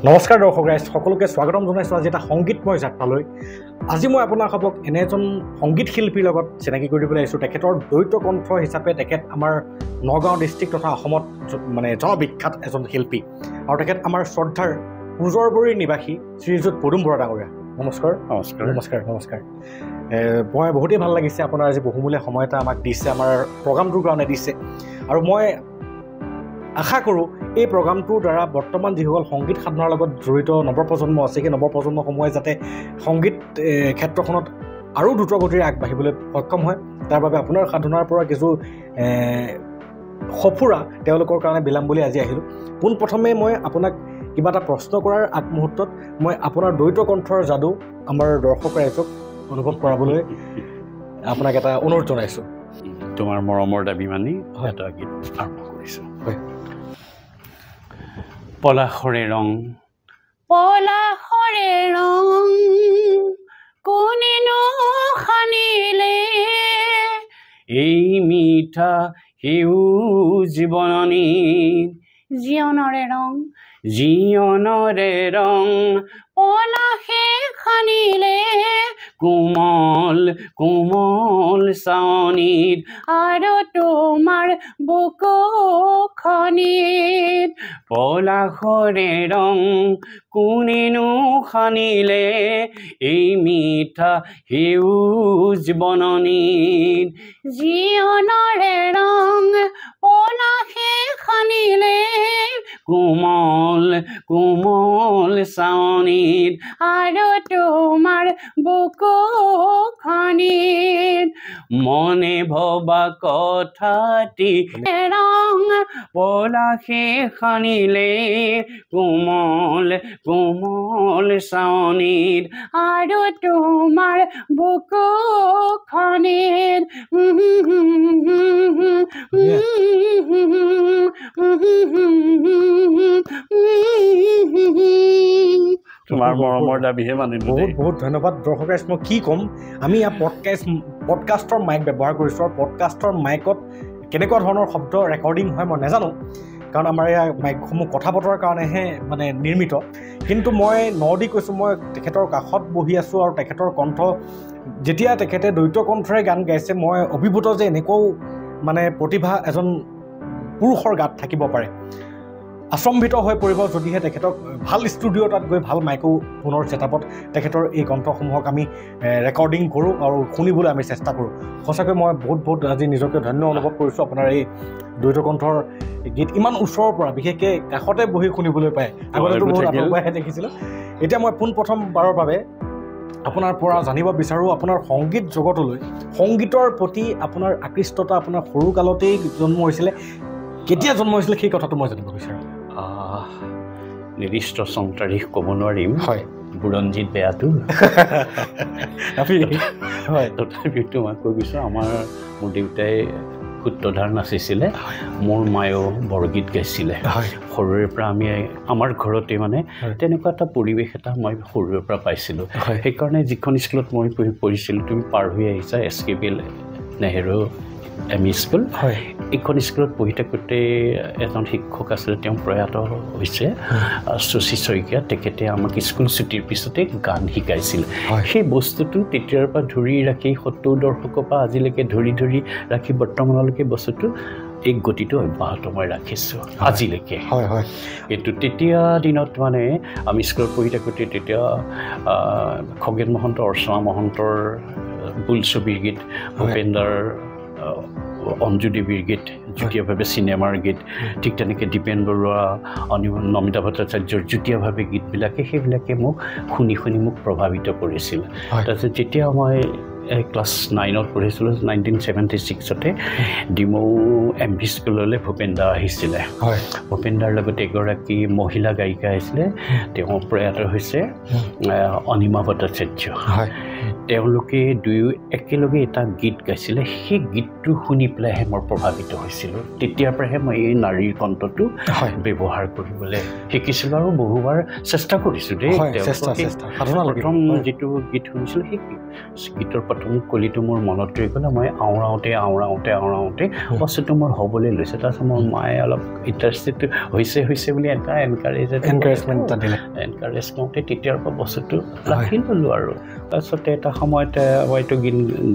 নমস্কাৰ দৰ্শক ৰাইজ সকলোকে স্বাগতম জনাইছোঁ আজি এটা সংগীতময় যাত্ৰালৈ। আজি মই আপোনালোকক এনে এজন সংগীত শিল্পীৰ লগত চিনাকি কৰি দিবলৈ আহিছোঁ। তেখেতৰ দ্বৈত কণ্ঠ হিচাপে তেখেত আমাৰ নগাঁও ডিষ্ট্ৰিক্ট তথা অসমত জনবিখ্যাত এজন শিল্পী আৰু তেখেত আমাৰ শ্ৰদ্ধাৰ উজৰবৰীৰ নিবাসী শ্ৰীযুত পদুম বৰা ডাঙৰীয়া। নমস্কাৰ। নমস্কাৰ নমস্কাৰ নমস্কাৰ মই বহুতেই ভাল লাগিছে আপোনাৰ আজি বহুমূলীয়া সময় এটা আমাক দিছে, আমাৰ প্ৰগ্ৰামটোৰ কাৰণে দিছে। আৰু মই আশা কৰোঁ এই প্ৰগ্ৰামটোৰ দ্বাৰা বৰ্তমান যিসকল সংগীত সাধনাৰ লগত জড়িত নৱপ্ৰজন্ম আছে, সেই নৱপ্ৰজন্মসমূহে যাতে সংগীত ক্ষেত্ৰখনত আৰু দ্ৰুতগতিৰে আগবাঢ়িবলৈ সক্ষম হয়, তাৰ বাবে আপোনাৰ সাধনাৰ পৰা কিছু সফুৰা তেওঁলোকৰ কাৰণে বিলাম বুলি আজি আহিলোঁ। পোনপ্ৰথমে মই আপোনাক কিবা এটা প্ৰশ্ন কৰাৰ আগমুহূৰ্তত মই আপোনাৰ দ্বৈত কণ্ঠৰ যাদু আমাৰ দৰ্শক ৰাইজক অনুভৱ কৰাবলৈ আপোনাক এটা অনুৰোধ জনাইছোঁ। তোমাৰ মৰমৰ দাবী মানি এটা গীত আৰম্ভ কৰিছোঁ। হয়। পলাশৰে ৰং কোনেনো সানিলে এই মিঠা সেউজ জীৱনী জীৱনৰে ৰং পলাশে সানিলে কোমল কোমল চাৱনীত আৰু তোমাৰ বুকুখনিত পলাশৰে ৰং কোনেনো সানিলে এই মিঠা সেউজ বননিত জীৱনৰে ৰং পলাশে সানিলে কোমল কোমল চাৱনীত আৰু তোমাৰ বুকুখনিত মনে ভবা কথাটি ৰং পলাশে সানিলে কোমল কোমল চাৱনীত আৰু তোমাৰ বুকুখনিত তোমাৰ মৰমৰ দাবীহে মানে বহুত বহুত ধন্যবাদ দৰ্শক ৰাইজ। মই কি ক'ম, আমি ইয়াৰ পডকাষ্টৰ মাইক ব্যৱহাৰ কৰিছোঁ আৰু পডকাষ্টৰ মাইকত কেনেকুৱা ধৰণৰ শব্দ ৰেকৰ্ডিং হয় মই নাজানো, কাৰণ আমাৰ ইয়াৰ মাইকসমূহ কথা বতৰাৰ কাৰণেহে মানে নিৰ্মিত। কিন্তু মই দি কৈছোঁ, মই তেখেতৰ কাষত বহি আছোঁ আৰু তেখেতৰ কণ্ঠ যেতিয়া তেখেতে দ্বৈত কণ্ঠৰে গান গাইছে, মই অভিভূত যে এনেকুৱাও মানে প্ৰতিভা এজন পুৰুষৰ গাত থাকিব পাৰে। আচম্বিত হৈ পৰিব যদিহে তেখেতক ভাল ষ্টুডিঅ' তাত গৈ ভাল মাইকো ফোনৰ ছেটআপত তেখেতৰ এই কণ্ঠসমূহক আমি ৰেকৰ্ডিং কৰোঁ আৰু শুনিবলৈ আমি চেষ্টা কৰোঁ। সঁচাকৈ মই বহুত বহুত আজি নিজকে ধন্য অনুভৱ কৰিছোঁ আপোনাৰ এই দ্বৈত কণ্ঠৰ গীত ইমান ওচৰৰ পৰা, বিশেষকৈ কাষতে বহি শুনিবলৈ পায়। আগতেতো বহুত আঁতৰৰ পৰাহে দেখিছিলোঁ। এতিয়া মই পোনপ্ৰথমবাৰৰ বাবে আপোনাৰ পৰা জানিব বিচাৰোঁ আপোনাৰ সংগীত জগতলৈ সংগীতৰ প্ৰতি আপোনাৰ আকৃষ্টতা আপোনাৰ সৰুকালতেই জন্ম হৈছিলে, কেতিয়া জন্ম হৈছিলে সেই কথাটো মই জানিব বিচাৰোঁ। নিৰ্দিষ্ট চন তাৰিখ ক'ব নোৱাৰিম, হয়, বুৰঞ্জীত বেয়াটো হয়। তথাপিতো মই কৈ গৈছোঁ, মোৰ দেউতাই সূত্ৰধাৰ নাচিছিলে, মোৰ মায়েও বৰগীত গাইছিলে। সৰুৰে পৰা আমি আমাৰ ঘৰতে মানে তেনেকুৱা এটা পৰিৱেশ এটা মই সৰুৰে পৰা পাইছিলোঁ। সেইকাৰণে যিখন স্কুলত মই পঢ়িছিলোঁ, তুমি পাৰ হৈ আহিছা SKP নেহেৰু ME স্কুল, এইখন স্কুলত পঢ়ি থাকোঁতে এজন শিক্ষক আছিলে, তেওঁ প্ৰয়াত হৈছে, শশী শইকীয়া। তেখেতে আমাক স্কুল ছুটিৰ পিছতে গান শিকাইছিল। সেই বস্তুটো তেতিয়াৰ পৰা ধৰি ৰাখি 70 দশকৰ পৰা আজিলৈকে ধৰি ৰাখি বৰ্তমানলৈকে বস্তুটো এই গতিটো অব্যাহত মই ৰাখিছোঁ আজিলৈকে। কিন্তু তেতিয়া দিনত মানে আমি স্কুলত পঢ়ি থাকোঁতে তেতিয়া খগেন মহন্ত, অৰ্চনা মহন্তৰ বোলছবিৰ গীত, ভূপেন্দাৰ অঞ্জু দেৱীৰ গীত, যুটীয়াভাৱে চিনেমাৰ গীত, ঠিক তেনেকৈ দীপেন বৰুৱা, নমিতা ভট্টাচাৰ্যৰ যুটীয়াভাৱে গীতবিলাকে সেইবিলাকে মোক শুনি মোক প্ৰভাৱিত কৰিছিল। তাৰপিছত যেতিয়া মই ক্লাছ 9ত পঢ়িছিলোঁ, 1976তে ডিমৌ MV স্কুললৈ ভূপেন্দা আহিছিলে। ভূপেন্দাৰ লগতে এগৰাকী মহিলা গায়িকা আহিছিলে, তেওঁ প্ৰয়াত হৈছে অনিমা ভট্টাচাৰ্য। তেওঁলোকে দুয়ো একেলগে এটা গীত গাইছিলে, সেই গীতটো শুনি পেলাইহে মই প্ৰভাৱিত হৈছিলোঁ। তেতিয়াৰ পৰাহে মই এই নাৰীৰ কণ্ঠটো ব্যৱহাৰ কৰিবলৈ শিকিছিলোঁ আৰু বহুবাৰ চেষ্টা কৰিছোঁ দেই। প্ৰথম যিটো গীত শুনিছিলোঁ সেই গীতৰ প্ৰথম কলিটো মোৰ মনত ৰৈ গ'লে মই আওৰাওঁতে বস্তুটো মোৰ হ'বলৈ লৈছে তাৰপিছত মোৰ মায়ে অলপ ইণ্টাৰেষ্টেড হৈছে বুলি এটা এনকাৰেজমেণ্ট দিলে এনকাৰেজ কৰোঁতে তেতিয়াৰ পৰা বস্তুটো ৰাখি ল'লোঁ আৰু তাৰপিছতে এটা সময়তে হয়তো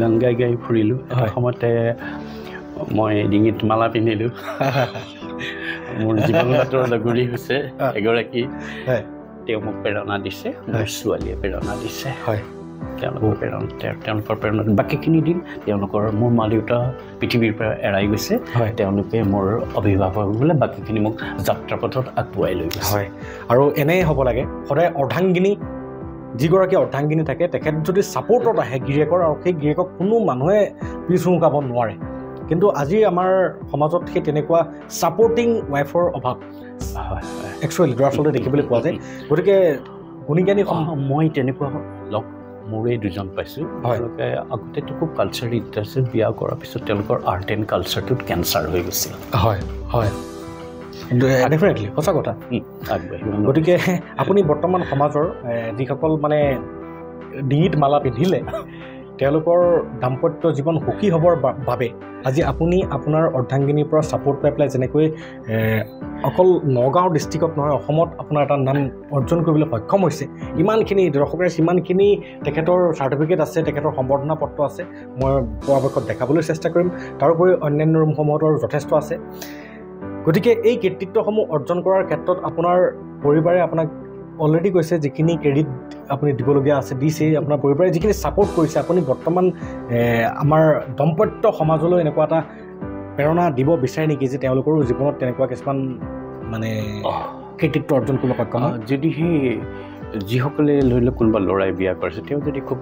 গান গাই ফুৰিলোঁ এটা সময়তে মই ডিঙিত মালা পিন্ধিলোঁ মোৰ জীৱনটো লগৰী হৈছে এগৰাকী তেওঁ মোক প্ৰেৰণা দিছে মোৰ ছোৱালীয়ে প্ৰেৰণা দিছে তেওঁলোকৰ প্ৰেৰণা বাকীখিনি দিন তেওঁলোকৰ মোৰ মা দেউতা পৃথিৱীৰ পৰা এৰাই গৈছে তেওঁলোকে মোৰ অভিভাৱক বোলে বাকীখিনি মোক যাত্ৰা পথত আগবঢ়াই লৈ গৈছে হয় আৰু এনেই হ'ব লাগে সদায় অৰ্ধাংগিনী যিগৰাকী অৰ্ধাংগিনী থাকে তেখেত যদি ছাপৰ্টত আহে গিৰিয়েকৰ আৰু সেই গিৰিয়েকক কোনো মানুহে পিছ হুহুকাব নোৱাৰে কিন্তু আজি আমাৰ সমাজত সেই তেনেকুৱা ছাপৰ্টিং ৱাইফৰ অভাৱ একচুৱেলি দৰাচলতে দেখিবলৈ পোৱা যায় গতিকে গুণীজ্ঞানী মই তেনেকুৱা লগ মোৰে দুজন পাইছোঁ তেওঁলোকে আগতেতো খুব কালচাৰ ইণ্টাৰেষ্ট বিয়া কৰাৰ পিছত তেওঁলোকৰ আৰ্ট এণ্ড কালচাৰটোত কেঞ্চাৰ হৈ গৈছিল হয় ডেফিনেটলি সঁচা কথা গতিকে আপুনি বৰ্তমান সমাজৰ যিসকল মানে ডিঙিত মালা পিন্ধিলে তেওঁলোকৰ দাম্পত্য জীৱন সুখী হ'বৰ বাবে আজি আপুনি আপোনাৰ অৰ্ধাংগিনীৰ পৰা ছাপৰ্ট পাই পেলাই যেনেকৈ অকল নগাঁও ডিষ্ট্ৰিক্টত নহয় অসমত আপোনাৰ এটা নাম অৰ্জন কৰিবলৈ সক্ষম হৈছে ইমানখিনি দৰ্শকে ইমানখিনি তেখেতৰ চাৰ্টিফিকেট আছে তেখেতৰ সম্বৰ্ধনা পত্ৰ আছে মই পৰাপক্ষত দেখাবলৈ চেষ্টা কৰিম তাৰোপৰি অন্যান্য ৰুমসমূহৰ যথেষ্ট আছে গতিকে এই কৃতিত্বসমূহ অৰ্জন কৰাৰ ক্ষেত্ৰত আপোনাৰ পৰিবাৰে আপোনাক অলৰেডি কৈছে যিখিনি ক্ৰেডিট আপুনি দিবলগীয়া আছে দিছেই আপোনাৰ পৰিবাৰে যিখিনি ছাপৰ্ট কৰিছে আপুনি বৰ্তমান আমাৰ দাম্পত্য সমাজলৈ এনেকুৱা এটা প্ৰেৰণা দিব বিচাৰে নেকি যে তেওঁলোকৰো জীৱনত তেনেকুৱা কিছুমান মানে কৃতিত্ব অৰ্জন কৰিব সক্ষম যদি সেই যিসকলে ধৰি লওক কোনোবা ল'ৰাই বিয়া কৰিছে তেওঁ যদি খুব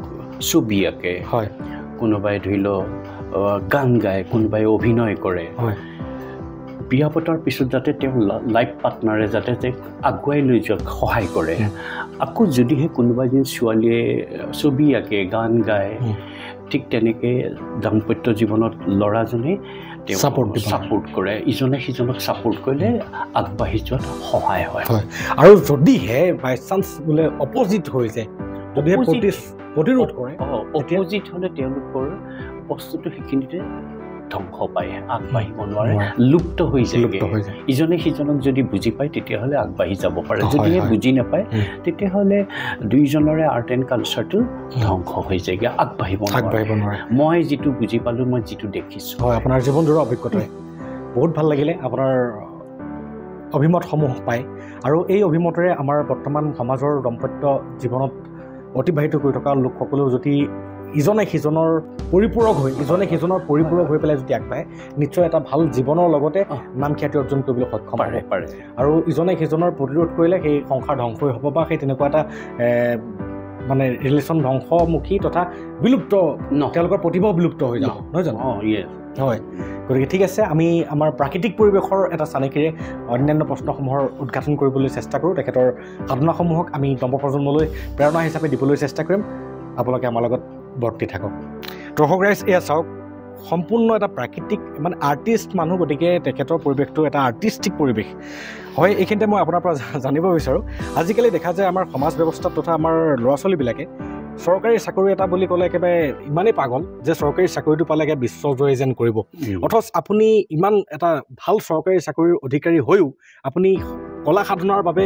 ছবি আঁকে হয় কোনোবাই ধৰি লওক গান গায় কোনোবাই অভিনয় কৰে হয় বিয়া পতাৰ পিছত যাতে তেওঁ লাইফ পাৰ্টনাৰে যাতে তেওঁক আগুৱাই লৈ যোৱাক সহায় কৰে আকৌ যদিহে কোনোবা এজনী ছোৱালীয়ে ছবি আঁকে গান গায় ঠিক তেনেকৈ দাম্পত্য জীৱনত ল'ৰাজনে তেওঁ ছাপোৰ্ট কৰে ইজনে সিজনক ছাপোৰ্ট কৰিলে আগবাঢ়ি যোৱাত সহায় হয় আৰু যদিহে বাই চান্স বোলে অপজিট হৈ যায় যদিহে প্ৰতিৰোধ কৰে অপজিট হ'লে তেওঁলোকৰ বস্তুটো সেইখিনিতে ধ্বংস পায় আগবাঢ়িব নোৱাৰে লুপ্ত হৈ যায় ইজনে সিজনক যদি বুজি পায় তেতিয়াহ'লে আগবাঢ়ি যাব পাৰে যদিহে বুজি নাপায় তেতিয়াহ'লে দুইজনৰে আৰ্ট এণ্ড কালচাৰটো ধ্বংস হৈ যায়গৈ আগবাঢ়িব নোৱাৰে মই যিটো বুজি পালোঁ মই যিটো দেখিছোঁ হয় আপোনাৰ জীৱনজোৰা অভিজ্ঞতাই বহুত ভাল লাগিলে আপোনাৰ অভিমতসমূহ পায় আৰু এই অভিমতেৰে আমাৰ বৰ্তমান সমাজৰ দাম্পত্য জীৱনত অতিবাহিত কৰি থকা লোকসকলেও যদি ইজনে সিজনৰ পৰিপূৰক হৈ পেলাই যদি আগবাঢ়ে নিশ্চয় এটা ভাল জীৱনৰ লগতে নাম খ্যাতি অৰ্জন কৰিবলৈ সক্ষম পাৰে আৰু ইজনে সিজনৰ প্ৰতিৰোধ কৰিলে সেই সংসাৰ ধ্বংসই হ'ব বা সেই তেনেকুৱা এটা মানে ৰিলেশ্যন ধ্বংসমুখী তথা বিলুপ্ত তেওঁলোকৰ প্ৰতিভাও বিলুপ্ত হৈ যাব নহয় জানো হয় গতিকে ঠিক আছে আমি আমাৰ প্ৰাকৃতিক পৰিৱেশৰ এটা চানেকিৰে অন্যান্য প্ৰশ্নসমূহৰ উদ্ঘাটন কৰিবলৈ চেষ্টা কৰোঁ তেখেতৰ সাধনাসমূহক আমি নৱপ্ৰজন্মলৈ প্ৰেৰণা হিচাপে দিবলৈ চেষ্টা কৰিম আপোনালোকে আমাৰ লগত বৰ্তি থাকক দৰ্শক ৰাইজ এয়া চাওক সম্পূৰ্ণ এটা প্ৰাকৃতিক মানে আৰ্টিষ্ট মানুহ গতিকে তেখেতৰ পৰিৱেশটো এটা আৰ্টিষ্টিক পৰিৱেশ হয় এইখিনিতে মই আপোনাৰ পৰা জানিব বিচাৰোঁ আজিকালি দেখা যায় আমাৰ সমাজ ব্যৱস্থাত তথা আমাৰ ল'ৰা ছোৱালীবিলাকে চৰকাৰী চাকৰি এটা বুলি ক'লে একেবাৰে ইমানেই পাগল যে চৰকাৰী চাকৰিটো পালে একে বিশ্বজয় যেন কৰিব অথচ আপুনি ইমান এটা ভাল চৰকাৰী চাকৰিৰ অধিকাৰী হৈও আপুনি কলা সাধনাৰ বাবে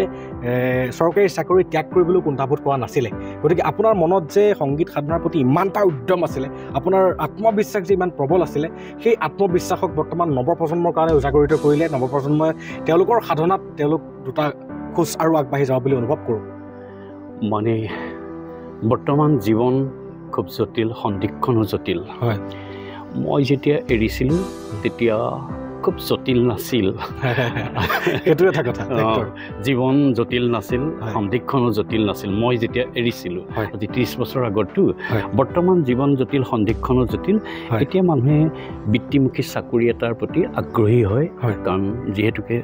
চৰকাৰী চাকৰি ত্যাগ কৰিবলৈ কুণ্ঠাবোধ কৰা নাছিলে গতিকে আপোনাৰ মনত যে সংগীত সাধনাৰ প্ৰতি ইমান এটা উদ্যম আছিলে আপোনাৰ আত্মবিশ্বাস যে ইমান প্ৰবল আছিলে সেই আত্মবিশ্বাসক বৰ্তমান নৱপ্ৰজন্মৰ কাৰণে উজাগৰিত কৰিলে নৱপ্ৰজন্মই তেওঁলোকৰ সাধনাত তেওঁলোক দুটা খোজ আৰু আগবাঢ়ি যাব বুলি অনুভৱ কৰোঁ মানে বৰ্তমান জীৱন খুব জটিল সন্দিক্ষণো জটিল হয় মই যেতিয়া এৰিছিলোঁ তেতিয়া খুব জটিল নাছিল সেইটো এটা কথা জীৱন জটিল নাছিল সন্দিক্ষণো জটিল নাছিল মই যেতিয়া এৰিছিলোঁ আজি 30 বছৰ আগতো বৰ্তমান জীৱন জটিল সন্দিক্ষণো জটিল এতিয়া মানুহে বৃত্তিমুখী চাকৰি এটাৰ প্ৰতি আগ্ৰহী হয় কাৰণ যিহেতুকে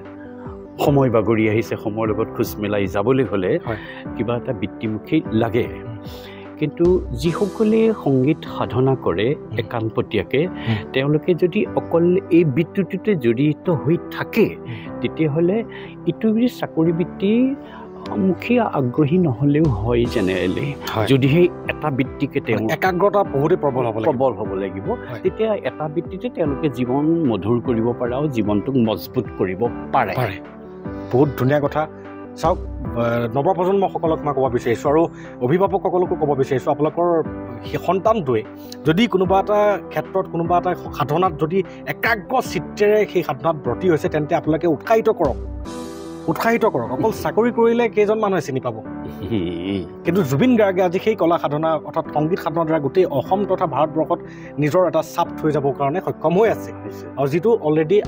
সময় বাগৰি আহিছে সময়ৰ লগত খোজ মিলাই যাবলৈ হ'লে কিবা এটা বৃত্তিমুখী লাগে কিন্তু যিসকলে সংগীত সাধনা কৰে একান্তপতীয়াকৈ তেওঁলোকে যদি অকল এই বৃত্তিটোতে জড়িত হৈ থাকে তেতিয়াহ'লে ইটো চাকৰি বৃত্তি মুখামুখি আগ্ৰহী নহ'লেও হয় জেনেৰেলি যদিহে এটা বৃত্তিকে তেওঁ একাগ্ৰতা বহুতেই প্ৰবল হ'ব লাগিব তেতিয়া এটা বৃত্তিতে তেওঁলোকে জীৱন মধুৰ কৰিব পাৰে আৰু জীৱনটোক মজবুত কৰিব পাৰে বহুত ধুনীয়া কথা চাওক নৱপ্ৰজন্মসকলক মই ক'ব বিচাৰিছোঁ আৰু অভিভাৱকসকলকো ক'ব বিচাৰিছোঁ আপোনালোকৰ সন্তানটোৱে যদি কোনোবা এটা ক্ষেত্ৰত কোনোবা এটা সাধনাত যদি একাগ্ৰ চিত্তেৰে সেই সাধনাত ব্ৰতী হৈছে তেন্তে আপোনালোকে উৎসাহিত কৰক অকল চাকৰি কৰিলে কেইজন মানুহে চিনি পাব কিন্তু জুবিন গাৰ্গে আজি সেই কলা সাধনা অৰ্থাৎ সংগীত সাধনাৰ দ্বাৰা গোটেই অসম তথা ভাৰতবৰ্ষত নিজৰ এটা চাপ থৈ যাবৰ কাৰণে সক্ষম হৈ আছে আৰু যিটো অলৰেডি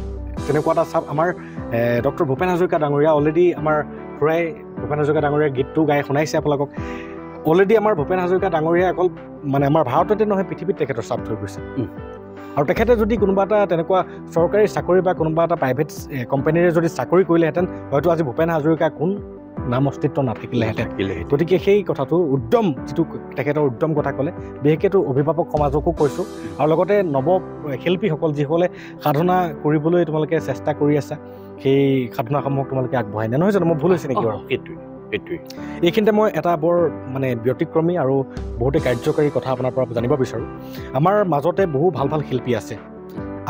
তেনেকুৱা এটা চাপ আমাৰ ডক্টৰ ভূপেন হাজৰিকা ডাঙৰীয়া অলৰেডি আমাৰ খুৰাই ভূপেন হাজৰিকা ডাঙৰীয়াৰ গীতটো গাই শুনাইছে আপোনালোকক অলৰেডি আমাৰ ভূপেন হাজৰিকা ডাঙৰীয়া অকল মানে আমাৰ ভাৰততে নহয় পৃথিৱীত তেখেতৰ চাপ থৈ গৈছে আৰু তেখেতে যদি কোনোবা এটা তেনেকুৱা চৰকাৰী চাকৰি বা কোনোবা এটা প্ৰাইভেট কোম্পানীৰে যদি চাকৰি কৰিলেহেঁতেন হয়তো আজি ভূপেন হাজৰিকা কোন নাম অস্তিত্ব নাথাকিলেহেঁতেন গতিকে সেই কথাটো উদ্যম যিটো তেখেতৰ উদ্যম কথা ক'লে বিশেষকৈতো অভিভাৱক সমাজকো কৈছোঁ আৰু লগতে নৱ শিল্পীসকল যিসকলে সাধনা কৰিবলৈ তোমালোকে চেষ্টা কৰি আছা সেই সাধনাসমূহক তোমালোকে আগবঢ়াই নহয় জানো মই ভুল হৈছে নেকি বাৰু এইটোৱে এইখিনিতে মই এটা বৰ মানে ব্যতিক্ৰমী আৰু বহুতে কাৰ্যকাৰী কথা আপোনাৰ পৰা জানিব বিচাৰোঁ আমাৰ মাজতে বহু ভাল ভাল শিল্পী আছে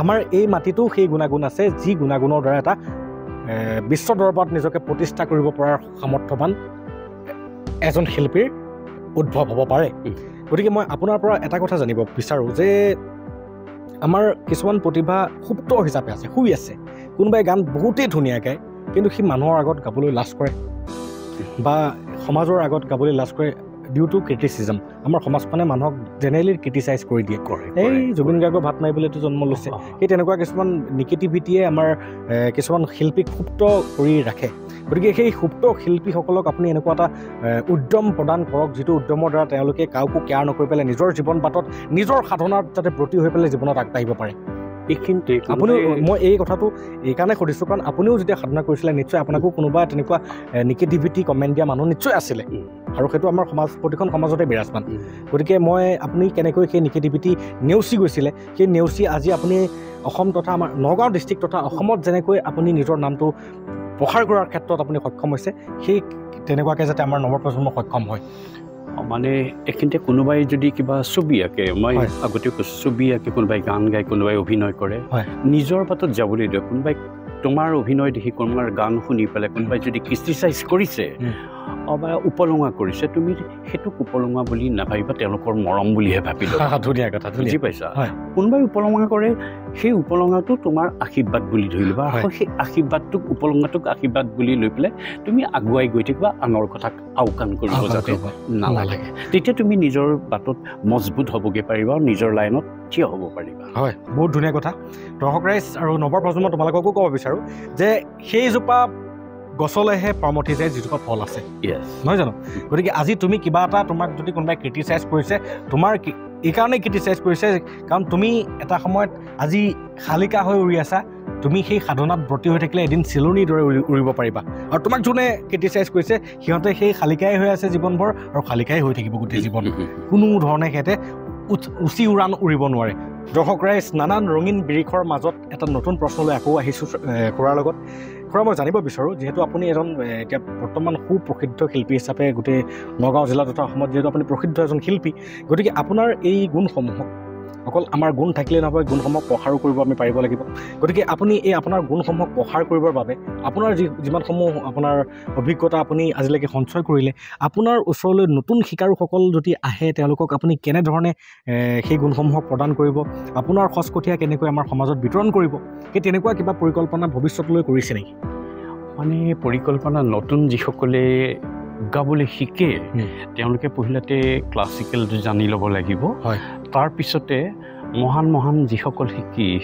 আমাৰ এই মাটিতো সেই গুণাগুণ আছে যি গুণাগুণৰ দ্বাৰা এটা বিশ্ব দৰবাৰত নিজকে প্ৰতিষ্ঠা কৰিব পৰাৰ সামৰ্থ্যৱান এজন শিল্পীৰ উদ্ভৱ হ'ব পাৰে গতিকে মই আপোনাৰ পৰা এটা কথা জানিব বিচাৰোঁ যে আমাৰ কিছুমান প্ৰতিভা সুপ্ত হিচাপে আছে শুই আছে কোনোবাই গান বহুতেই ধুনীয়া গায় কিন্তু সি মানুহৰ আগত গাবলৈ লাজ কৰে বা সমাজৰ আগত গাবলৈ লাজ কৰে ডিউ টু ক্ৰিটিচিজম আমাৰ সমাজখনে মানুহক জেনেৰেলি ক্ৰিটিচাইজ কৰি দিয়ে এই জুবিন গাৰ্গৰ ভাত মাৰিবলৈতো জন্ম লৈছে সেই তেনেকুৱা কিছুমান নিগেটিভিটিয়ে আমাৰ কিছুমান শিল্পীক সুপ্ত কৰি ৰাখে গতিকে সেই সুপ্ত শিল্পীসকলক আপুনি এনেকুৱা এটা উদ্যম প্ৰদান কৰক যিটো উদ্যমৰ দ্বাৰা তেওঁলোকে কাকো কেয়াৰ নকৰি পেলাই নিজৰ জীৱন বাটত নিজৰ সাধনাত যাতে ব্ৰতী হৈ পেলাই জীৱনত আগবাঢ়িব পাৰে এইখিনিতে আপুনি মই এই কথাটো এইকাৰণে সুধিছোঁ কাৰণ আপুনিও যেতিয়া সাধনা কৰিছিলে নিশ্চয় আপোনাকো কোনোবা তেনেকুৱা নিগেটিভিটি কমেণ্ট দিয়া মানুহ নিশ্চয় আছিলে আৰু সেইটো আমাৰ প্ৰতিখন সমাজতে বিৰাজমান গতিকে আপুনি কেনেকৈ সেই নিগেটিভিটি নেওচি গৈছিলে সেই নেওচি আজি আপুনি অসম তথা আমাৰ নগাঁও ডিষ্ট্ৰিক্ট তথা অসমত যেনেকৈ আপুনি নিজৰ নামটো প্ৰসাৰ কৰাৰ ক্ষেত্ৰত আপুনি সক্ষম হৈছে সেই তেনেকুৱাকৈ যাতে আমাৰ নৱপ্ৰজন্ম সক্ষম হয় মানে এইখিনিতে কোনোবাই যদি কিবা ছবি আঁকে মই আগতে কৈছোঁ ছবি আঁকে কোনোবাই গান গায় কোনোবাই অভিনয় কৰে নিজৰ বাটত যাবলৈ দিয়ে কোনোবাই তোমাৰ অভিনয় দেখি কোনোবাৰ গান শুনি পেলাই কোনোবাই যদি ক্ৰিটিচাইজ কৰিছে বা উপলুঙা কৰিছে তুমি সেইটোক উপলুঙা বুলি নাভাবিবা তেওঁলোকৰ মৰম বুলিহে ভাবিবা ধুনীয়া কথা বুজি পাইছা কোনোবাই উপলুঙা কৰে সেই উপলুঙাটো তোমাৰ আশীৰ্বাদ বুলি ধৰি ল'বা আৰু সেই আশীৰ্বাদটোক উপলুঙাটোক আশীৰ্বাদ বুলি লৈ পেলাই তুমি আগুৱাই গৈ থাকিবা আনৰ কথাক আওকাণ কৰিব যাতে নালাগে তেতিয়া তুমি নিজৰ বাটত মজবুত হ'বগৈ পাৰিবা আৰু নিজৰ লাইনত থিয় হ'ব পাৰিবা হয় বহুত ধুনীয়া কথা দৰ্শক ৰাইজ আৰু নৱপ্ৰজন্ম তোমালোককো ক'ব বিচাৰোঁ যে সেইজোপা গছলৈহে পৰমঠি যায় যিজোপা ফল আছে নহয় জানো গতিকে আজি তুমি কিবা এটা তোমাক যদি কোনোবাই ক্ৰিটিচাইজ কৰিছে তোমাৰ এইকাৰণেই ক্ৰিটিচাইজ কৰিছে কাৰণ তুমি এটা সময়ত আজি শালিকা হৈ উৰি আছা তুমি সেই সাধনাত ব্ৰতী হৈ থাকিলে এদিন চিলনিৰ দৰে উৰিব পাৰিবা আৰু তোমাক যোনে ক্ৰিটিচাইজ কৰিছে সিহঁতে সেই শালিকাই হৈ আছে জীৱনভৰ আৰু শালিকাই হৈ থাকিব গোটেই জীৱন কোনো ধৰণে সিহঁতে উচি উৰাণ উৰিব নোৱাৰে দৰ্শক ৰাইজ নানান ৰঙীন বিৰিখৰ মাজত এটা নতুন প্ৰশ্নলৈ আকৌ আহিছোঁ খুৰাৰ লগত খুৰা মই জানিব বিচাৰোঁ যিহেতু আপুনি এজন এতিয়া বৰ্তমান সুপ্ৰসিদ্ধ শিল্পী হিচাপে গোটেই নগাঁও জিলা তথা অসমত যিহেতু আপুনি প্ৰসিদ্ধ এজন শিল্পী গতিকে আপোনাৰ এই গুণসমূহক অকল আমাৰ গুণ থাকিলে নহয় গুণসমূহক প্ৰসাৰো কৰিব আমি পাৰিব লাগিব গতিকে আপুনি এই আপোনাৰ গুণসমূহক প্ৰসাৰ কৰিবৰ বাবে আপোনাৰ যিমানসমূহ আপোনাৰ অভিজ্ঞতা আপুনি আজিলৈকে সঞ্চয় কৰিলে আপোনাৰ ওচৰলৈ নতুন শিকাৰুসকল যদি আহে তেওঁলোকক আপুনি কেনেধৰণে সেই গুণসমূহক প্ৰদান কৰিব আপোনাৰ খচকঠীয়া কেনেকৈ আমাৰ সমাজত বিতৰণ কৰিব সেই তেনেকুৱা কিবা পৰিকল্পনা ভৱিষ্যতলৈ কৰিছে নেকি মানে পৰিকল্পনা নতুন যিসকলে গাবলৈ শিকে তেওঁলোকে পহিলাতে ক্লাছিকেলটো জানি ল'ব লাগিব তাৰপিছতে মহান মহান যিসকল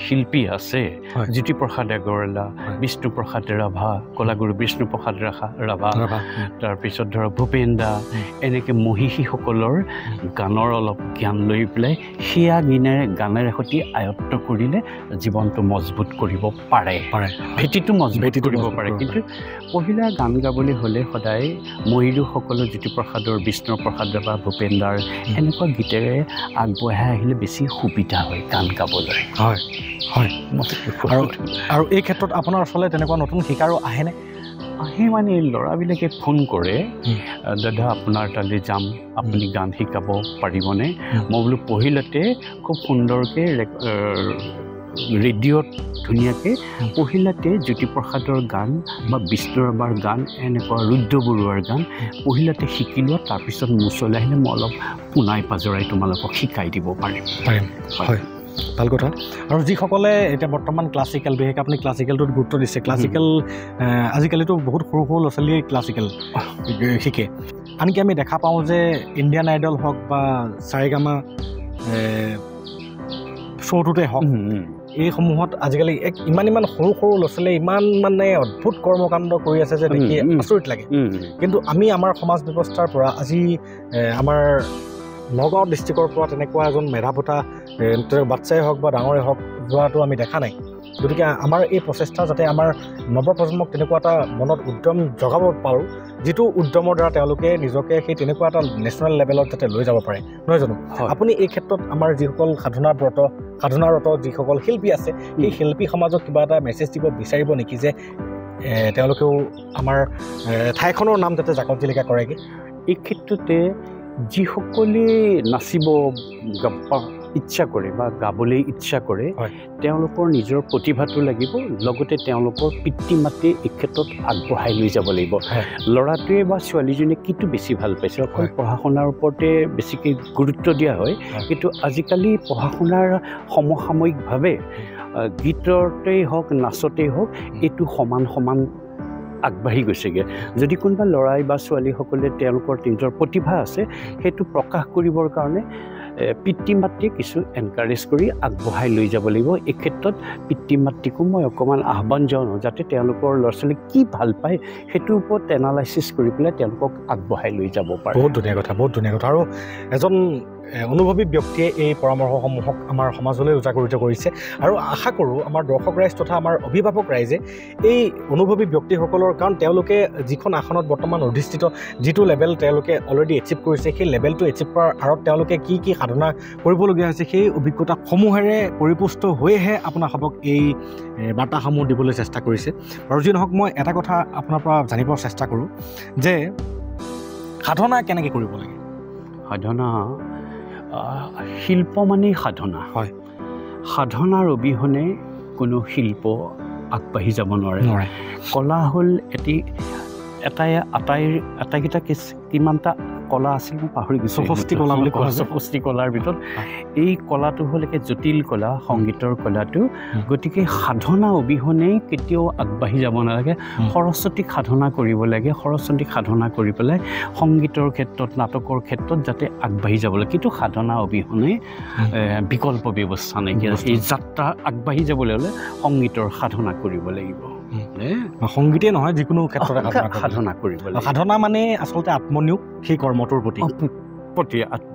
শিল্পী আছে জ্যোতিপ্ৰসাদ আগৰৱালা বিষ্ণুপ্ৰসাদ ৰাভা কলাগুৰু বিষ্ণুপ্ৰসাদ ৰাভা তাৰপিছত ধৰক ভূপেন দা এনেকৈ মহিষীসকলৰ গানৰ অলপ জ্ঞান লৈ পেলাই সেয়া গানেৰে সৈতে আয়ত্ব কৰিলে জীৱনটো মজবুত কৰিব পাৰে ভেটিটো মজবুত কৰিব পাৰে কিন্তু পহিলা গান গাবলৈ হ'লে সদায় মহিলুসকলৰ জ্যোতিপ্ৰসাদৰ বিষ্ণুপ্ৰসাদ ৰাভা ভূপেন দাৰ এনেকুৱা গীতেৰে আগবঢ়াই আহিলে বেছি সুবিধা হয় গান গাবলৈ হয় আৰু এই ক্ষেত্ৰত আপোনাৰ ওচৰলৈ তেনেকুৱা নতুন শিকাৰু আহেনে আহে মানে ল'ৰাবিলাকে ফোন কৰে দাদা আপোনাৰ তালৈ যাম আপুনি গান শিকাব পাৰিবনে মই বোলো পঢ়িলতে খুব সুন্দৰকৈ ৰেডিঅ'ত ধুনীয়াকৈ পঢ়িলাতে জ্যোতিপ্ৰসাদৰ গান বা বিষ্ণুৰাভাৰ গান এনেকুৱা ৰুদ্ৰ বৰুৱাৰ গান পঢ়িলাতে শিকি লোৱা তাৰপিছত মুচলৈ আহিলে মই অলপ পোনাই পাজৰাই তোমালোকক শিকাই দিব পাৰিম হয় ভাল কথা আৰু যিসকলে এতিয়া বৰ্তমান ক্লাছিকেল বিশেষকৈ আপুনি ক্লাছিকেলটোত গুৰুত্ব দিছে ক্লাছিকেল আজিকালিতো বহুত সৰু সৰু ল'ৰা ছোৱালীয়ে ক্লাছিকেল শিকে আনকি আমি দেখা পাওঁ যে ইণ্ডিয়ান আইডল হওক বা সাৰেগামা শ্ব'টোতে হওক এইসমূহত আজিকালি ইমান সৰু সৰু ল'ৰা ছোৱালীয়ে ইমান মানে অদ্ভুত কৰ্মকাণ্ড কৰি আছে যে দেখি আচৰিত লাগে কিন্তু আমি আমাৰ সমাজ ব্যৱস্থাৰ পৰা আজি আমাৰ নগাঁও ডিষ্ট্ৰিক্টৰ পৰা তেনেকুৱা এজন মেধাৱতা বাচ্চাই হওক বা ডাঙৰে হওক যোৱাটো আমি দেখা নাই গতিকে আমাৰ এই প্ৰচেষ্টা যাতে আমাৰ নৱপ্ৰজন্মক তেনেকুৱা এটা মনত উদ্যম জগাব পাৰোঁ যিটো উদ্যমৰ দ্বাৰা তেওঁলোকে নিজকে সেই তেনেকুৱা এটা নেশ্যনেল লেভেলত যাতে লৈ যাব পাৰে নহয় জানো আপুনি এই ক্ষেত্ৰত আমাৰ যিসকল সাধনাৰত যিসকল শিল্পী আছে সেই শিল্পী সমাজক কিবা এটা মেছেজ দিব বিচাৰিব নেকি যে তেওঁলোকেও আমাৰ ঠাইখনৰ নাম যাতে জাকত জিলিকা কৰেগৈ এই ক্ষেত্ৰতে যিসকলে নাচিব ইচ্ছা কৰে বা গাবলৈ ইচ্ছা কৰে তেওঁলোকৰ নিজৰ প্ৰতিভাটো লাগিব লগতে তেওঁলোকৰ পিতৃ মাতৃ এই ক্ষেত্ৰত আগবঢ়াই লৈ যাব লাগিব ল'ৰাটোৱে বা ছোৱালীজনীয়ে কিটো বেছি ভাল পাইছে অকল পঢ়া শুনাৰ ওপৰতে বেছিকৈ গুৰুত্ব দিয়া হয় কিন্তু আজিকালি পঢ়া শুনাৰ সমসাময়িকভাৱে গীততেই হওক নাচতেই হওক এইটো সমান আগবাঢ়ি গৈছেগৈ যদি কোনোবা ল'ৰাই বা ছোৱালীসকলে তেওঁলোকৰ নিজৰ প্ৰতিভা আছে সেইটো প্ৰকাশ কৰিবৰ কাৰণে পিতৃ মাতৃক কিছু এনকাৰেজ কৰি আগবঢ়াই লৈ যাব লাগিব এই ক্ষেত্ৰত পিতৃ মাতৃকো মই অকণমান আহ্বান জনাওঁ যাতে তেওঁলোকৰ ল'ৰা ছোৱালীক কি ভাল পায় সেইটোৰ ওপৰত এনালাইচিছ কৰি পেলাই তেওঁলোকক আগবঢ়াই লৈ যাব পাৰে বহুত ধুনীয়া কথা আৰু এজন অনুভৱী ব্যক্তিয়ে এই পৰামৰ্শসমূহক আমাৰ সমাজলৈ উজাগৰিত কৰিছে আৰু আশা কৰোঁ আমাৰ দৰ্শক ৰাইজ তথা আমাৰ অভিভাৱক ৰাইজে এই অনুভৱী ব্যক্তিসকলৰ কাৰণ তেওঁলোকে যিখন আসনত বৰ্তমান অধিষ্ঠিত যিটো লেভেল তেওঁলোকে অলৰেডি এচিভ কৰিছে সেই লেভেলটো এচিভ কৰাৰ আঁৰত তেওঁলোকে কি সাধনা কৰিবলগীয়া হৈছে সেই অভিজ্ঞতাসমূহেৰে পৰিপুষ্ট হৈহে আপোনালোকক এই বাৰ্তাসমূহ দিবলৈ চেষ্টা কৰিছে আৰু যি নহওক মই এটা কথা আপোনাৰ পৰা জানিবৰ চেষ্টা কৰোঁ যে সাধনা কেনেকৈ কৰিব লাগে সাধনা শিল্প মানেই সাধনা হয় সাধনাৰ অবিহনে কোনো শিল্প আগবাঢ়ি যাব নোৱাৰে কলা হ'ল আটাইকেইটা কিমানটা কলা আছিল মই পাহৰি গৈছোঁ চৌষষ্ঠি কলা বুলি কোৱা চৌষষ্ঠি কলাৰ ভিতৰত এই কলাটো হ'ল একে জটিল কলা সংগীতৰ কলাটো গতিকে সাধনা অবিহনে কেতিয়াও আগবাঢ়ি যাব নালাগে সৰস্বতীক সাধনা কৰিব লাগে সৰস্বতীক সাধনা কৰি পেলাই সংগীতৰ ক্ষেত্ৰত নাটকৰ ক্ষেত্ৰত যাতে আগবাঢ়ি যাব লাগে কিন্তু সাধনা অবিহনে বিকল্প ব্যৱস্থা নাইকিয়া এই যাত্ৰা আগবাঢ়ি যাবলৈ হ'লে সংগীতৰ সাধনা কৰিব লাগিব সংগীতেই নহয় যিকোনো ক্ষেত্ৰতে সাধনা কৰিব লাগিব সাধনা মানে আচলতে আত্মনিয়োগ সেই কৰ্মটোৰ প্ৰতি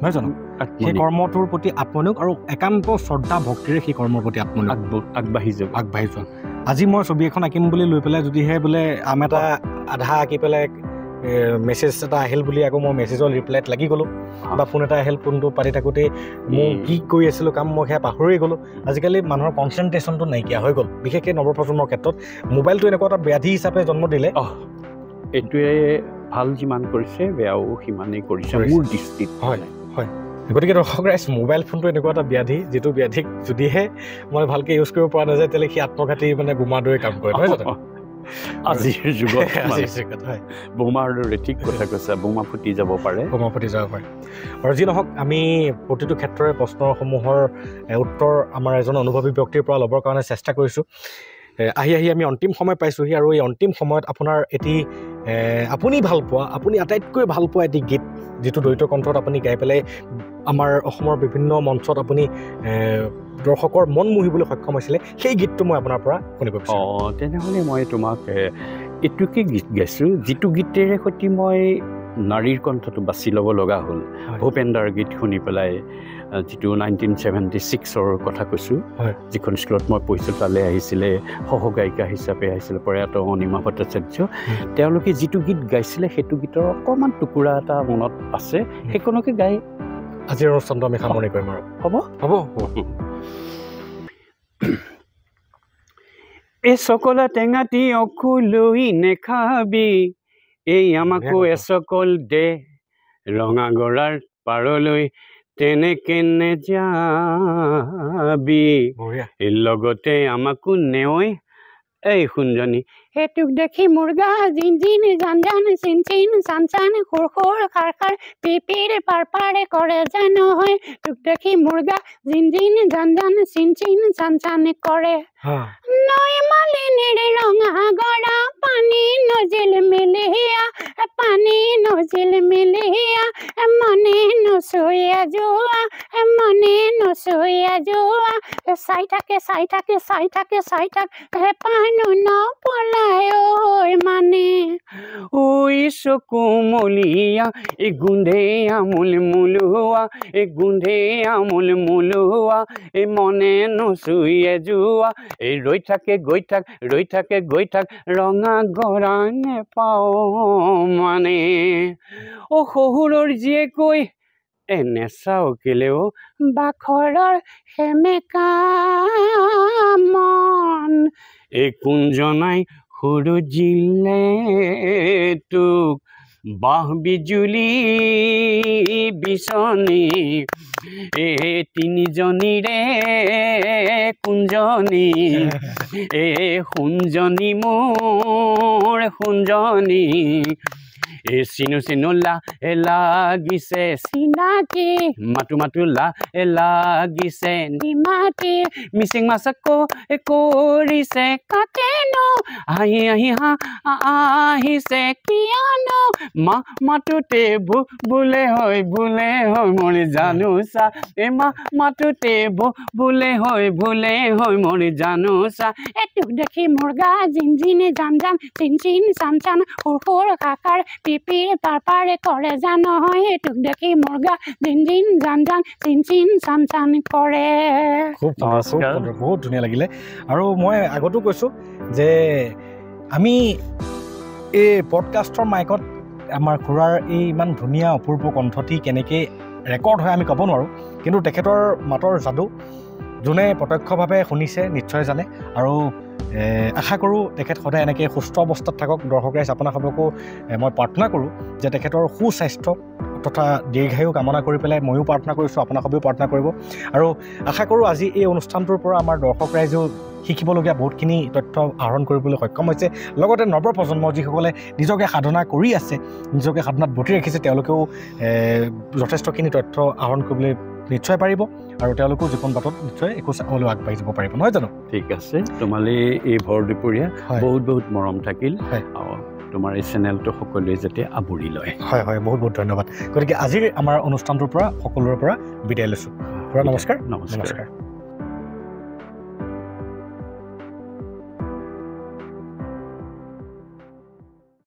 নহয় জানো সেই কৰ্মটোৰ প্ৰতি আত্মনিয়োগ আৰু একান্ত শ্ৰদ্ধা ভক্তিৰে সেই কৰ্মৰ প্ৰতি আত্মনিয়োগ আগবাঢ়ি যোৱা আজি মই ছবি এখন আঁকিম বুলি লৈ পেলাই যদিহে বোলে আম এটা আধা আঁকি পেলাই মেছেজ এটা আহিল বুলি আকৌ মই মেছেজৰ ৰিপ্লাইত লাগি গ'লোঁ বা ফোন এটা আহিল ফোনটো পাতি থাকোঁতেই মই কি কৰি আছিলোঁ কাম মই সেয়া পাহৰি গ'লোঁ আজিকালি মানুহৰ কনচেনট্ৰেশ্যনটো নাইকিয়া হৈ গ'ল বিশেষকৈ নৱপ্ৰজন্মৰ ক্ষেত্ৰত মোবাইলটো এনেকুৱা এটা ব্যাধি হিচাপে জন্ম দিলে এইটোৱে ভাল যিমান কৰিছে বেয়াও সিমানেই কৰিছে মোৰ দৃষ্টিত হয় গতিকে দৰ্শক ৰাইজ মোবাইল ফোনটো এনেকুৱা এটা ব্যাধি যিটো ব্যাধিক যদিহে মই ভালকৈ ইউজ কৰিব পৰা নাযায় তেতিয়াহ'লে সি আত্মঘাতী মানে বোমাৰ দৰে কাম কৰে নহয় জানো আজিৰ যুগত বোমাৰ দৰে ঠিক কথা কৈছে বোমা ফুটি যাব পাৰে আৰু যি নহওক আমি প্ৰতিটো ক্ষেত্ৰৰে প্ৰশ্নসমূহৰ উত্তৰ আমাৰ এজন অনুভৱী ব্যক্তিৰ পৰা ল'বৰ কাৰণে চেষ্টা কৰিছোঁ আহি আমি অন্তিম সময় পাইছোঁহি আৰু এই অন্তিম সময়ত আপোনাৰ আপুনি ভাল পোৱা আপুনি আটাইতকৈ ভাল পোৱা এটি গীত যিটো দ্বৈত কণ্ঠত আপুনি গাই পেলাই আমাৰ অসমৰ বিভিন্ন মঞ্চত আপুনি দৰ্শকৰ মন মুহিবলৈ সক্ষম হৈছিলে সেই গীতটো মই আপোনাৰ পৰা শুনিব বিচাৰোঁ তেনেহ'লে মই তোমাক এইটোকে গীত গাইছোঁ যিটো গীতেৰে সৈতে মই নাৰীৰ কণ্ঠটো বাছি ল'ব লগা হ'ল ভূপেন্দাৰ গীত শুনি পেলাই যিটো 1976ৰ কথা কৈছোঁ যিখন স্কুলত মই পঢ়িছোঁ তালৈ আহিছিলে সহগায়িকা হিচাপে আহিছিলে প্ৰয়াত অনিমা ভট্টাচাৰ্য তেওঁলোকে যিটো গীত গাইছিলে সেইটো গীতৰ অকণমান টুকুৰা এটা মনত আছে সেইখনকে গাই আজিৰ অনুষ্ঠানটো আমি সামৰণি কৰিম আৰু হ'ব এই চকলা টেঙাটি অকুলৈ নেখাবি এই আমাকো এচকল দে ৰঙা গৰাৰ পাৰলৈ তেনেকে নেযাবি লগতে আমাকো নেওই এই সুঞ্জনী সেইটোক দেখি মুৰ্গা জিন জিন জান জান চিন চিন চান চান খুৰ খুৰ খাৰ খাৰ পিপিৰ পাৰ পাৰে কৰে যেন হয় তোক দেখি মুৰ্গা জিন জিন জান জান চিন চিন চান চান কৰে নৈ মালিনীৰ ৰঙা গৰা পানী নজিল মিলিয়া পানী নজিল মিলিয়া মনে নচুয়া যোৱা মনে নচুয়া যোৱা চাই থাকে চাই থাকে চাই থাকে চাই থাক পানো নপলায় ঐ মানে ঐ চকুমলীয়া এই গোন্ধে আমোল মোলোৱা এই গোন্ধে আমোল মোলোৱা এই মনে নচুয়ে যোৱা এই ৰৈ থাকে গৈ থাক ৰৈ থাকে গৈ থাক ৰঙা গৰা নেপাওঁ মানে অ শহুৰৰ জীয়েকৈ নেচাও কেলেও বাখৰৰ সেমেকা মন এই কুঞ্জনাই সুৰুজিলে তোক বাহ বিজুলি বিচনী এই তিনিজনীৰে কুঞ্জনী এই সুঞ্জনী মোৰ সুঞ্জনী এই চিনু চিনু লাগিছে চিনাকি মাতো মাতো লাগিছে নিমাতি মিচিং মাছাকো কৰিছে কাটেনো আহি আহি আহিছে কিয়নো মাতোতে বোলে হয় মৰি জানোচা এই মাতোতে বোলে হয় মৰি জানোচা এইটোক দেখি মুৰ্গা জিন জিন জান জান চিন চিন চান চান খুৰ খুৰ খাকাৰ পিপিৰ পাৰ পাৰে কৰে জান হয় এইটোক দেখি মুৰ্গা জিন জিন জান জান চিন চিন চান চান কৰে খুব বহুত ধুনীয়া লাগিলে আৰু মই আগতো কৈছোঁ যে আমি এই পডকাষ্টৰ মাইকত আমাৰ খুৰাৰ এই ইমান ধুনীয়া অপূৰ্ব কণ্ঠটি কেনেকৈ ৰেকৰ্ড হয় আমি ক'ব নোৱাৰোঁ কিন্তু তেখেতৰ মাতৰ যাদু যোনে প্ৰত্যক্ষভাৱে শুনিছে নিশ্চয় জানে আৰু আশা কৰোঁ তেখেত সদায় এনেকৈ সুস্থ অৱস্থাত থাকক দৰ্শক ৰাইজ আপোনালোককো মই প্ৰাৰ্থনা কৰোঁ যে তেখেতৰ সুস্বাস্থ্য তথা দীৰ্ঘায়ু কামনা কৰি পেলাই ময়ো প্ৰাৰ্থনা কৰিছোঁ আপোনালোকেও প্ৰাৰ্থনা কৰিব আৰু আশা কৰোঁ আজি এই অনুষ্ঠানটোৰ পৰা আমাৰ দৰ্শক ৰাইজেও শিকিবলগীয়া বহুতখিনি তথ্য আহৰণ কৰিবলৈ সক্ষম হৈছে লগতে নৱপ্ৰজন্ম যিসকলে নিজকে সাধনা কৰি আছে নিজকে সাধনাত বতি ৰাখিছে তেওঁলোকেও যথেষ্টখিনি তথ্য আহৰণ কৰিবলৈ নিশ্চয় পাৰিব আৰু তেওঁলোকেও জীৱন বাটত নিশ্চয় একো হ'লেও আগবাঢ়ি যাব পাৰিব নহয় জানো ঠিক আছে তোমালে এই ভৰ দুপৰীয়া বহুত মৰম থাকিল তোমাৰ এই চেনেলটো সকলোৱে যাতে আৱৰি লয় হয় হয় বহুত ধন্যবাদ গতিকে আজিৰ আমাৰ অনুষ্ঠানটোৰ পৰা সকলোৰে পৰা বিদায় লৈছোঁ খুৰা নমস্কাৰ